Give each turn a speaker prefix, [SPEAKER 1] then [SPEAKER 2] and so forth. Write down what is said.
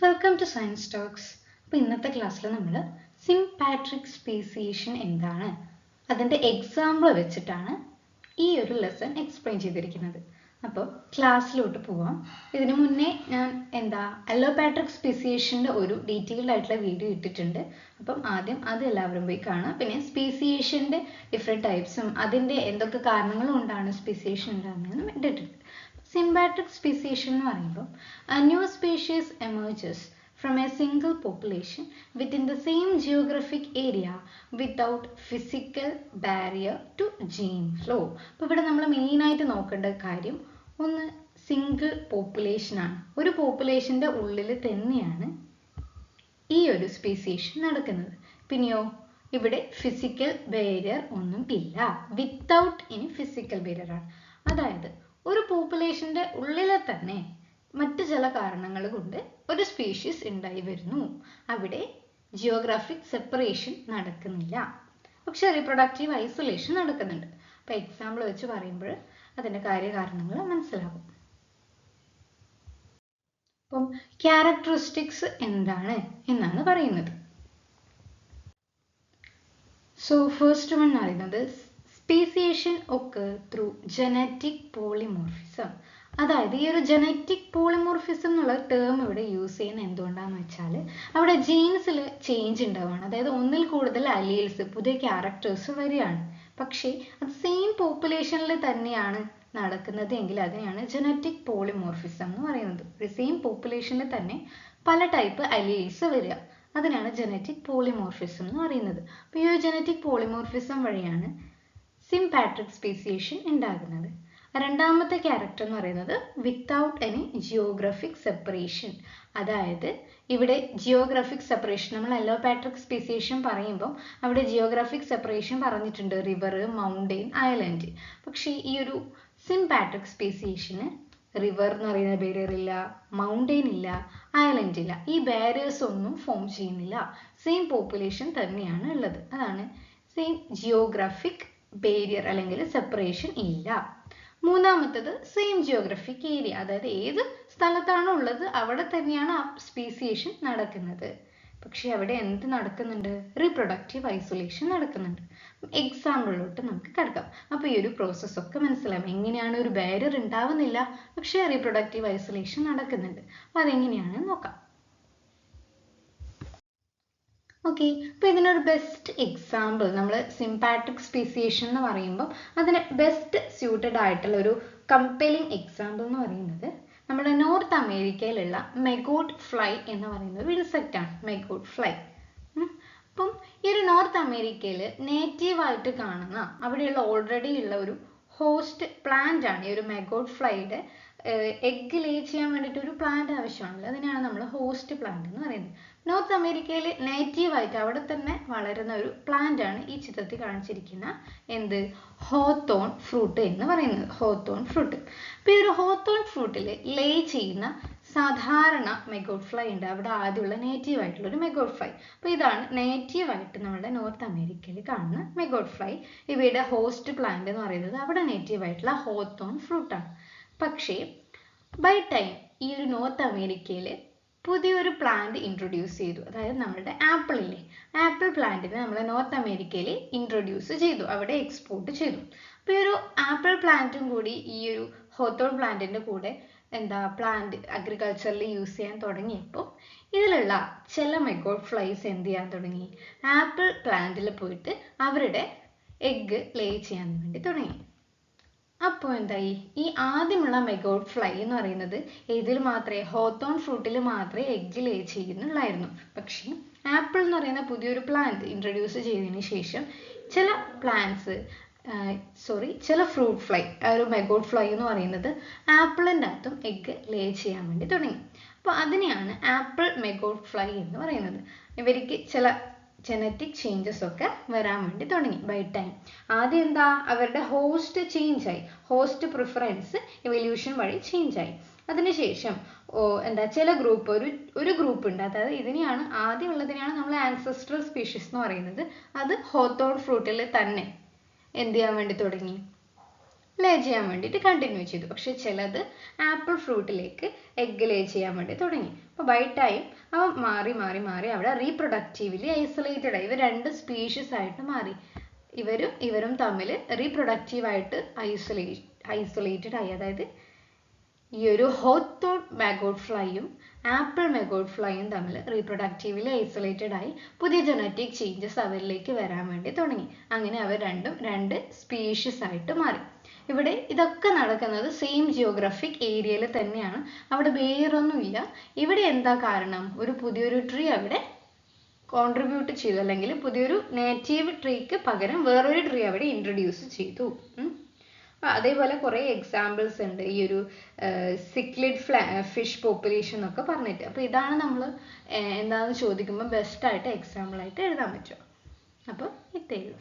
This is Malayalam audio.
[SPEAKER 1] Welcome two science talks. അപ്പോൾ ഇന്നത്തെ ക്ലാസ്സിൽ നമ്മൾ സിംപാട്രിക് സ്പീസിയേഷൻ എന്താണ്, അതിൻ്റെ എക്സാമ്പിൾ വെച്ചിട്ടാണ് ഈ ഒരു ലെസൺ എക്സ്പ്ലെയിൻ ചെയ്തിരിക്കുന്നത്. അപ്പോൾ ക്ലാസ്സിലോട്ട് പോവാം. ഇതിനു മുന്നേ ഞാൻ അലോപാട്രിക് സ്പീസിയേഷൻ്റെ ഒരു ഡീറ്റെയിൽഡ് ആയിട്ടുള്ള വീഡിയോ ഇട്ടിട്ടുണ്ട്. അപ്പം ആദ്യം അത് എല്ലാവരും പോയി കാണാം. പിന്നെ സ്പീസിയേഷൻ്റെ ഡിഫറെൻറ്റ് ടൈപ്സും അതിൻ്റെ എന്തൊക്കെ കാരണങ്ങൾ കൊണ്ടാണ് സ്പീസിയേഷൻ ഉണ്ടാകുന്നതെന്നും ഇട്ടിട്ടുണ്ട്. Symbiotic speciation എന്ന് പറയുമ്പോൾ a new species emerges from a single population within the same geographic area without physical barrier to gene flow. അപ്പോൾ ഇവിടെ നമ്മൾ മെയിനായിട്ട് നോക്കേണ്ട കാര്യം ഒന്ന് സിംഗിൾ പോപ്പുലേഷൻ ആണ്. ഒരു പോപ്പുലേഷൻ്റെ ഉള്ളിൽ തന്നെയാണ് ഈ ഒരു സ്പീസിയേഷൻ നടക്കുന്നത്. പിന്നെയോ ഇവിടെ ഫിസിക്കൽ ബാരിയർ ഒന്നും ഇല്ല, വിത്തൗട്ട് എനി ഫിസിക്കൽ ബാരിയർ ആണ്. അതായത് ഒരു പോപ്പുലേഷൻ്റെ ഉള്ളിലെ തന്നെ മറ്റ് ചില കാരണങ്ങൾ കൊണ്ട് ഒരു സ്പീഷീസ് ഉണ്ടായി വരുന്നു. അവിടെ ജിയോഗ്രാഫിക് സെപ്പറേഷൻ നടക്കുന്നില്ല, പക്ഷെ റീപ്രൊഡക്റ്റീവ് ഐസൊലേഷൻ നടക്കുന്നുണ്ട്. അപ്പോൾ എക്സാമ്പിൾ വെച്ച് പറയുമ്പോൾ അതിൻ്റെ കാര്യകാരണങ്ങൾ മനസ്സിലാകും. അപ്പം ക്യാരക്ടറിസ്റ്റിക്സ് എന്താണ് എന്നാണ് പറയുന്നത്. സോ ഫസ്റ്റ് വൺ പറയുന്നത് speciation occur through genetic polymorphism. അതായത് ഈ ഒരു ജനറ്റിക് പോളിമോർഫിസം എന്നുള്ള ടേം ഇവിടെ യൂസ് ചെയ്യുന്നത് എന്തുകൊണ്ടാണെന്ന് വെച്ചാൽ അവിടെ ജീൻസിൽ ചേഞ്ച് ഉണ്ടാവുകയാണ്. അതായത് ഒന്നിൽ കൂടുതൽ അലീൽസ്, പുതിയ ക്യാരക്ടേഴ്സ് വരികയാണ്. പക്ഷേ അത് സെയിം പോപ്പുലേഷനിൽ തന്നെയാണ് നടക്കുന്നത് എങ്കിൽ അതിനെയാണ് ജനറ്റിക് പോളിമോർഫിസം എന്ന് പറയുന്നത്. ഒരു സെയിം പോപ്പുലേഷനിൽ തന്നെ പല ടൈപ്പ് അലീൽസ് വരിക, അതിനാണ് ജനറ്റിക് പോളിമോർഫിസം എന്ന് പറയുന്നത്. അപ്പോൾ ഈ ഒരു ജനറ്റിക് പോളിമോർഫിസം വഴിയാണ് സിംപാട്രിക് സ്പീസിയേഷൻ ഉണ്ടാകുന്നത്. രണ്ടാമത്തെ ക്യാരക്ടർ എന്ന് പറയുന്നത് വിത്തൗട്ട് എനി ജിയോഗ്രഫിക് സെപ്പറേഷൻ. അതായത് ഇവിടെ ജിയോഗ്രഫിക് സെപ്പറേഷൻ നമ്മൾ അലോപാട്രിക് സ്പീസിയേഷൻ പറയുമ്പോൾ അവിടെ ജിയോഗ്രഫിക് സെപ്പറേഷൻ പറഞ്ഞിട്ടുണ്ട്, റിവർ, മൗണ്ടെയിൻ, ഐലൻഡ്. പക്ഷേ ഈ ഒരു സിംപാട്രിക് സ്പീസിയേഷന് റിവർ എന്ന് പറയുന്ന ബാരിയർ ഇല്ല, മൗണ്ടെയിൻ ഇല്ല, ഐലൻഡ് ഇല്ല. ഈ ബാരിയേഴ്സ് ഒന്നും ഫോം ചെയ്യുന്നില്ല, സെയിം പോപ്പുലേഷൻ തന്നെയാണ് ഉള്ളത്. അതാണ് സെയിം ജിയോഗ്രാഫിക് ബാരിയർ അല്ലെങ്കിൽ സെപ്പറേഷൻ ഇല്ല. മൂന്നാമത്തത് സെയിം ജിയോഗ്രഫിക് ഏരിയ, അതായത് ഏത് സ്ഥലത്താണോ ഉള്ളത് അവിടെ തന്നെയാണ് ആ സ്പീസിയേഷൻ നടക്കുന്നത്. പക്ഷെ അവിടെ എന്ത് നടക്കുന്നുണ്ട്? റീപ്രൊഡക്റ്റീവ് ഐസൊലേഷൻ നടക്കുന്നുണ്ട്. എക്സാമ്പിളിലോട്ട് നമുക്ക് കിടക്കാം. അപ്പോൾ ഈ ഒരു പ്രോസസ്സ് ഒക്കെ മനസ്സിലാവും. എങ്ങനെയാണ് ഒരു ബാരിയർ ഉണ്ടാവുന്നില്ല പക്ഷേ റീപ്രൊഡക്റ്റീവ് ഐസൊലേഷൻ നടക്കുന്നുണ്ട്. അപ്പോൾ അതെങ്ങനെയാണെന്ന് നോക്കാം. ഓക്കെ, അപ്പോൾ ഇതിനൊരു ബെസ്റ്റ് എക്സാമ്പിൾ നമ്മൾ സിംപാട്രിക് സ്പീസിയേഷൻ എന്ന് പറയുമ്പോൾ അതിന് ബെസ്റ്റ് സ്യൂട്ടഡ് ആയിട്ടുള്ള ഒരു കമ്പലിംഗ് എക്സാമ്പിൾ എന്ന് പറയുന്നത് നമ്മുടെ നോർത്ത് അമേരിക്കയിലുള്ള മെഗോട്ട് ഫ്ലൈ എന്ന് പറയുന്ന ഒരു ഇൻസെക്റ്റ് ആണ്. മെഗോട്ട് ഫ്ലൈ. അപ്പം ഈ ഒരു നോർത്ത് അമേരിക്കയിൽ നേറ്റീവായിട്ട് കാണുന്ന അവിടെയുള്ള ഓൾറെഡി ഉള്ള ഒരു ഹോസ്റ്റ് പ്ലാന്റ് ആണ്. ഈ ഒരു മെഗോട്ട് ഫ്ലൈയുടെ എഗ് ലേ ചെയ്യാൻ വേണ്ടിയിട്ട് ഒരു പ്ലാന്റ് ആവശ്യമാണല്ലോ, അതിനാണ് നമ്മൾ ഹോസ്റ്റ് പ്ലാന്റ് എന്ന് പറയുന്നത്. നോർത്ത് അമേരിക്കയിൽ നേറ്റീവായിട്ട് അവിടെ തന്നെ വളരുന്ന ഒരു പ്ലാന്റ് ആണ് ഈ ചിത്രത്തിൽ കാണിച്ചിരിക്കുന്ന ഹോത്തോൺ ഫ്രൂട്ട് എന്ന് പറയുന്നത്. Hawthorne fruit. അപ്പോൾ ഈ ഒരു ഹോത്തോൺ ഫ്രൂട്ടിൽ ലേ ചെയ്യുന്ന സാധാരണ മെഗോട്ട് ഫ്ലൈ ഉണ്ട്. അവിടെ ആദ്യമുള്ള നേറ്റീവായിട്ടുള്ള ഒരു മെഗോട്ട് ഫ്ലൈ. അപ്പോൾ ഇതാണ് നേറ്റീവായിട്ട് നമ്മുടെ നോർത്ത് അമേരിക്കയിൽ കാണുന്ന മെഗോട്ട് ഫ്ലൈ. ഇവയുടെ ഹോസ്റ്റ് പ്ലാന്റ് എന്ന് പറയുന്നത് അവിടെ നേറ്റീവായിട്ടുള്ള ഹോത്തോൺ ഫ്രൂട്ടാണ്. പക്ഷേ ബൈ ടൈം ഈ ഒരു നോർത്ത് അമേരിക്കയിൽ പുതിയൊരു പ്ലാന്റ് ഇൻട്രൊഡ്യൂസ് ചെയ്തു. അതായത് നമ്മുടെ ആപ്പിൾ ഇല്ലേ, ആപ്പിൾ പ്ലാന്റിനെ നമ്മൾ നോർത്ത് അമേരിക്കയിൽ ഇൻട്രൊഡ്യൂസ് ചെയ്തു, അവിടെ എക്സ്പോർട്ട് ചെയ്തു. അപ്പോൾ ഈ ഒരു ആപ്പിൾ പ്ലാന്റും കൂടി ഈ ഒരു ഹോത്തോൺ പ്ലാന്റിൻ്റെ കൂടെ പ്ലാന്റ് അഗ്രികൾച്ചറിൽ യൂസ് ചെയ്യാൻ തുടങ്ങിയപ്പോൾ ഇതിലുള്ള ചില മെഗോട്ട് ഫ്ലൈസ് എന്ത് ചെയ്യാൻ തുടങ്ങി? ആപ്പിൾ പ്ലാന്റിൽ പോയിട്ട് അവരുടെ എഗ്ഗ് ലേ ചെയ്യാൻ വേണ്ടി തുടങ്ങി. അപ്പോൾ എന്തായി? ഈ ആദ്യമുള്ള മെഗോട്ട് ഫ്ലൈ എന്ന് പറയുന്നത് ഇതിൽ മാത്രമേ, ഹോത്തോൺ ഫ്രൂട്ടിൽ മാത്രമേ എഗ്ഗ് ലേ ചെയ്യുന്നുള്ളായിരുന്നു. പക്ഷേ ആപ്പിൾ എന്ന് പറയുന്ന പുതിയൊരു പ്ലാന്റ് ഇൻട്രൊഡ്യൂസ് ചെയ്തതിന് ശേഷം ചില ചില ഫ്രൂട്ട് ഫ്ലൈ, ആ ഒരു മെഗോട്ട് ഫ്ലൈ എന്ന് പറയുന്നത് ആപ്പിളിൻ്റെ അകത്തും എഗ്ഗ് ലേ ചെയ്യാൻ വേണ്ടി തുടങ്ങി. അപ്പോൾ അതിനെയാണ് ആപ്പിൾ മെഗോട്ട് ഫ്ലൈ എന്ന് പറയുന്നത്. ഇവർക്ക് ചില ജനറ്റിക് ചേഞ്ചസ് ഒക്കെ വരാൻ വേണ്ടി തുടങ്ങി ബൈ ടൈം. ആദ്യം അവരുടെ ഹോസ്റ്റ് ചേഞ്ച് ആയി, ഹോസ്റ്റ് പ്രിഫറൻസ് എവല്യൂഷൻ വഴി ചേഞ്ച് ആയി. അതിനുശേഷം ചില ഗ്രൂപ്പ്, ഒരു ഗ്രൂപ്പ് ഉണ്ട്, അതായത് ഇതിനെയാണ് ആദ്യമുള്ളതിനെയാണ് നമ്മൾ ആൻസെസ്ട്രൽ സ്പീഷീസ് എന്ന് പറയുന്നത്. അത് ഹോത്തോൺ ഫ്രൂട്ടിൽ തന്നെ എന്ത് ചെയ്യാൻ വേണ്ടി തുടങ്ങി? ലേ ചെയ്യാൻ വേണ്ടിയിട്ട് കണ്ടിന്യൂ ചെയ്തു. പക്ഷെ ചിലത് ആപ്പിൾ ഫ്രൂട്ടിലേക്ക് എഗ്ഗ് ലേ ചെയ്യാൻ വേണ്ടി തുടങ്ങി. അപ്പോൾ ബൈ ടൈം അവ മാറി മാറി മാറി അവിടെ റീപ്രൊഡക്റ്റീവ്ലി ഐസൊലേറ്റഡ് ആയി. ഇവർ രണ്ട് സ്പീഷീസ് ആയിട്ട് മാറി. ഇവരും തമ്മിൽ റീപ്രൊഡക്റ്റീവായിട്ട് ഐസൊലേറ്റഡ് ആയി. അതായത് ഈ ഒരു ഹോത്തോൺ മാഗോട്ട് ഫ്ലൈയും ആപ്പിൾ മെഗോട്ട് ഫ്ലൈയും തമ്മിൽ റീപ്രൊഡക്റ്റീവ്ലി ഐസൊലേറ്റഡ് ആയി പുതിയ ജനറ്റിക് ചേഞ്ചസ് അവരിലേക്ക് വരാൻ വേണ്ടി തുടങ്ങി. അങ്ങനെ അവർ രണ്ടും രണ്ട് സ്പീഷീസ് ആയിട്ട് മാറി. ഇവിടെ ഇതൊക്കെ നടക്കുന്നത് സെയിം ജിയോഗ്രഫിക് ഏരിയയിൽ തന്നെയാണ്. അവിടെ വേറൊന്നുമില്ല. ഇവിടെ എന്താ കാരണം? ഒരു പുതിയൊരു ട്രീ അവിടെ കോൺട്രിബ്യൂട്ട് ചെയ്തു, അല്ലെങ്കിൽ പുതിയൊരു നേറ്റീവ് ട്രീക്ക് പകരം വേറൊരു ട്രീ അവിടെ ഇൻട്രൊഡ്യൂസ് ചെയ്തു. അതേപോലെ കുറേ എക്സാമ്പിൾസ് ഉണ്ട് ഈ ഒരു സിക്ലിഡ് ഫിഷ് പോപ്പുലേഷൻ എന്നൊക്കെ പറഞ്ഞിട്ട്. അപ്പോൾ ഇതാണ് നമ്മൾ എന്താണെന്ന് ചോദിക്കുമ്പോൾ ബെസ്റ്റ് ആയിട്ട് എക്സാമ്പിൾ ആയിട്ട് എഴുതാൻ പറ്റും. അപ്പോൾ ഇത്രയേ ഉള്ളൂ.